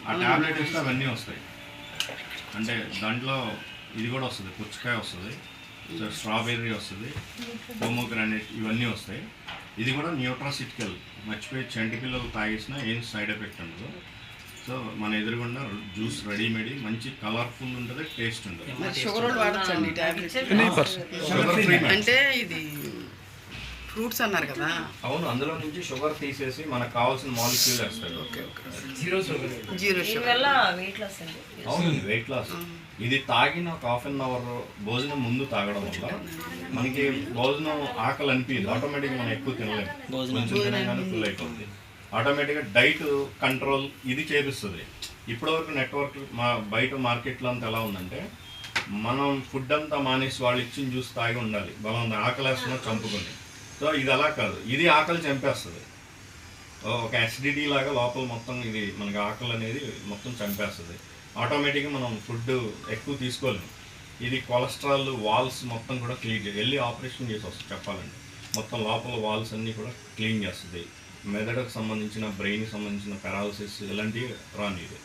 ఆ టాబ్లెట్ ఇస్తే అవన్నీ వస్తాయి. అంటే దాంట్లో ఇది కూడా వస్తుంది, పుచ్చకాయ వస్తుంది, స్ట్రాబెర్రీ వస్తుంది, పోమోగ్రానైట్ ఇవన్నీ వస్తాయి. ఇది కూడా న్యూట్రాసిటికల్, మర్చిపోయి చంటి పిల్లలు తాగేసినా ఏం సైడ్ ఎఫెక్ట్ ఉండదు. సో మన ఎదురుగుండా జ్యూస్ రెడీమేడ్, మంచి కలర్ఫుల్ ఉంటుంది, టేస్ట్ ఉంటుంది. అంటే ఇది ఫ్రూట్స్ అన్నారు కదా. అవును, అందులో నుంచి షుగర్ తీసేసి మనకు కావాల్సిన మాలిక్యూల్ వేస్తాడు. అవును, వెయిట్ లాస్. ఇది తాగిన ఒక ½ అవర్ భోజనం ముందు తాగడం వల్ల మనకి భోజనం ఆకలి అనిపించదు. ఆటోమేటిక్గా మనం ఎక్కువ తినలేము, కొంచెం తినగానే ఫుల్ అయిపోతుంది. ఆటోమేటిక్గా డైట్ కంట్రోల్ ఇది చేపిస్తుంది. ఇప్పటివరకు నెట్వర్క్ బయట మార్కెట్లో అంతా ఎలా ఉందంటే, మనం ఫుడ్ అంతా మానేసి వాళ్ళు ఇచ్చిన జ్యూస్ తాగి ఉండాలి, బలం ఆకలేస్తున్నా చంపుకొని. సో ఇది అలా కాదు, ఇది ఆకలి చంపేస్తుంది. ఒక అసిడిటీ లాగా లోపల మొత్తం ఇది మనకి ఆకలి అనేది మొత్తం చంపేస్తుంది. ఆటోమేటిక్గా మనం ఫుడ్ ఎక్కువ తీసుకోలేము. ఇది కొలెస్ట్రాల్ వాల్స్ మొత్తం కూడా క్లీన్ చేసి వెళ్ళి ఆపరేషన్ చేసి వస్తుంది చెప్పాలంటే. మొత్తం లోపల వాల్స్ అన్నీ కూడా క్లీన్ చేస్తుంది. మెదడుకు సంబంధించిన, బ్రెయిన్కి సంబంధించిన పెరాలసిస్ ఇలాంటివి రానిది.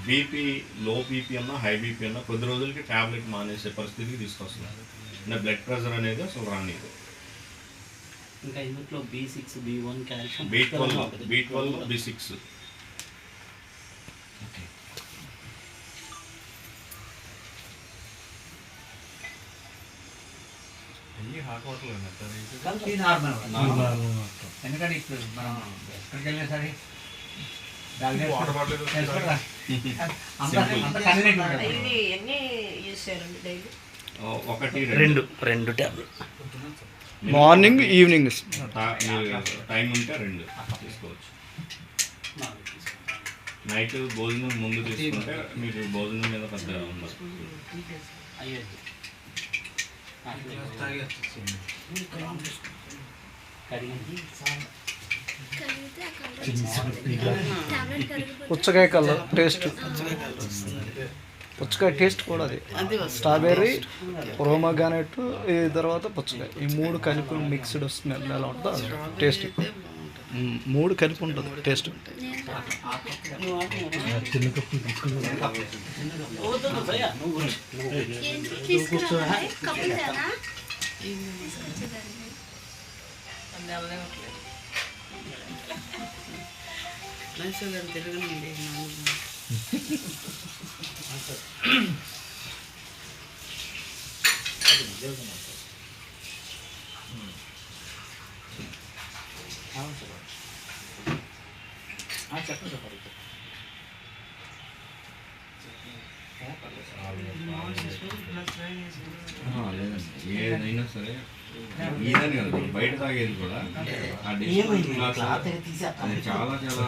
బీపీ, లో బీపీ అన్నా హై బీపీ అన్నా కొద్ది రోజులకి ట్యాబ్లెట్ మానేసే పరిస్థితికి తీసుకొస్తున్నారు. అంటే బ్లడ్ ప్రెషర్ అనేది అసలు రానిది. ఇంకా ఇందులో B6, B1, calcium, B12, B6. Okay, ఎందుకంటే ఇప్పుడు మనం ఎక్కడికి వెళ్ళినా సరే రెండు టాబ్లెట్ మార్నింగ్ ఈవినింగ్ టైం ఉంటే 2 తీసుకోవచ్చు. నైట్ భోజనం ముందు తీసుకుంటే మీకు భోజనం మీద పెద్ద ఉండదు. పుచ్చకాయ కలర్ టేస్ట్, పుచ్చకాయ టేస్ట్ కూడా అది. స్ట్రాబెర్రీ, పోమోగ్రానైట్, ఈ తర్వాత పుచ్చకాయ, ఈ 3 కలిపి మిక్స్డ్ స్మెల్ ఎలా ఉంటుందో టేస్ట్. 3 కలిపి ఉంటుంది టేస్ట్. ఏదైనా సరే ఇదని కదా బయట తాగేది కూడా ఆ డిస్ట్రిబ్యూషన్ క్లాస్ అది చాలా చాలా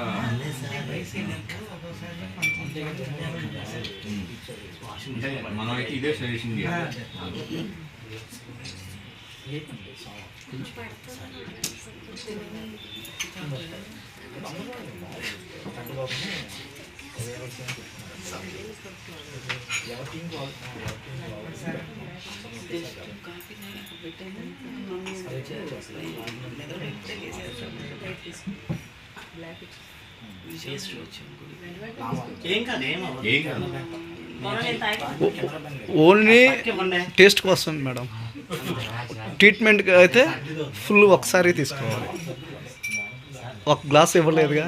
అంటే మనం అయితే ఇదే సజెషన్ చేయాలి. ఓన్లీ టేస్ట్ కోసం మేడం. ట్రీట్మెంట్కి అయితే ఫుల్ ఒకసారి తీసుకోవాలి. ఒక గ్లాస్ ఇవ్వలేదుగా,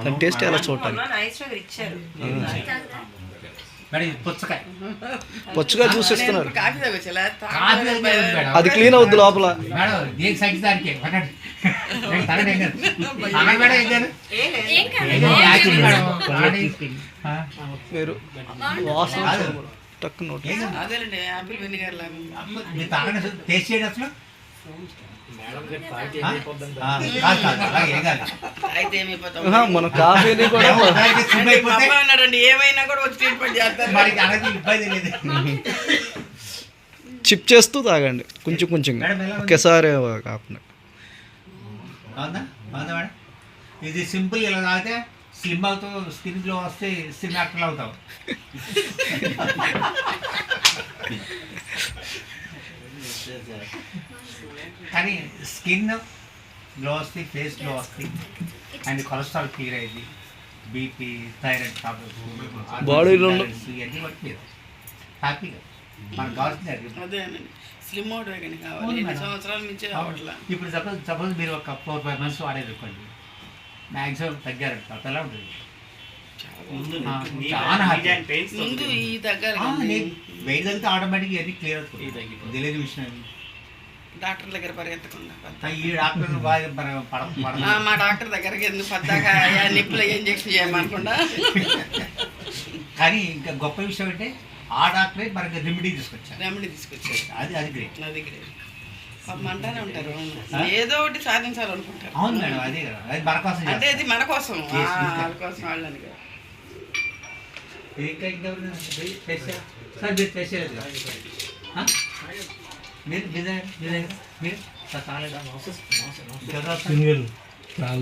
దాని టేస్ట్ ఎలా చూడాలి. పుచ్చకాయ జ్యూస్ ఇస్తున్నారు, అది క్లీన్ అవుద్ది లోపల. మీరు వాసన టక్ నోట్ మన కాఫీని కూడా చిప్ చేస్తూ తాగండి కొంచెం కొంచెం, ఒకేసారి కాకుండా. ఇది సింపుల్, ఇలా తాగితే స్లిమ్ అవుతావు, స్కిన్ గ్లో వస్తే స్కిన్ యాక్టర్ అవుతావు. కానీ స్కిన్ గ్లో వస్తుంది, ఫేస్ గ్లో వస్తుంది. అండ్ కొలెస్ట్రాల్ క్లియర్ అయింది, బీపీ, థైరాయిడ్ ప్రాబ్లమ్స్, బాడీలో ఇవన్నీ పట్టలేదు. హ్యాపీగా మనకు కావాల్సింది అది. అదేనండి స్లిమ్ అవడమే కానీ కావాలి. 8 సంవత్సరాల నుంచి రావట్లా. ఇప్పుడు సపోజ్ మీరు ఒక 4-5 months వాడేది అనుకోండి, మ్యాక్సిమం తగ్గారంట. తర్వాత ఎలా ఉంటుంది? చాలా happy. ముందు ఈ దగ్గర వెయిట్ అంతా ఆటోమేటిక్ ఇవన్నీ క్లియర్ అవుతుంది. తెలియని విషయం డాక్టర్ దగ్గర పరిగెత్తకుండా ఈ డాక్టర్ మా డాక్టర్ దగ్గరికి ఎందుకు పద్దాక నిప్పులు ఇంజక్షన్ చేయమనకుండా. కానీ ఇంకా గొప్ప విషయం అంటే ఆ డాక్టరే మనకి రెమెడీ తీసుకొచ్చారు. అది గ్రేట్. అది గ్రేట్. అంటానే ఉంటారు ఏదో ఒకటి సాధించాలనుకుంటారు. అవును మేడం, అదే కదా, అది మన కోసం. అంటే ఇది మన కోసం, వాళ్ళ కోసం వాళ్ళని కదా. సార్ మీరు చేసేది మీరు చాలా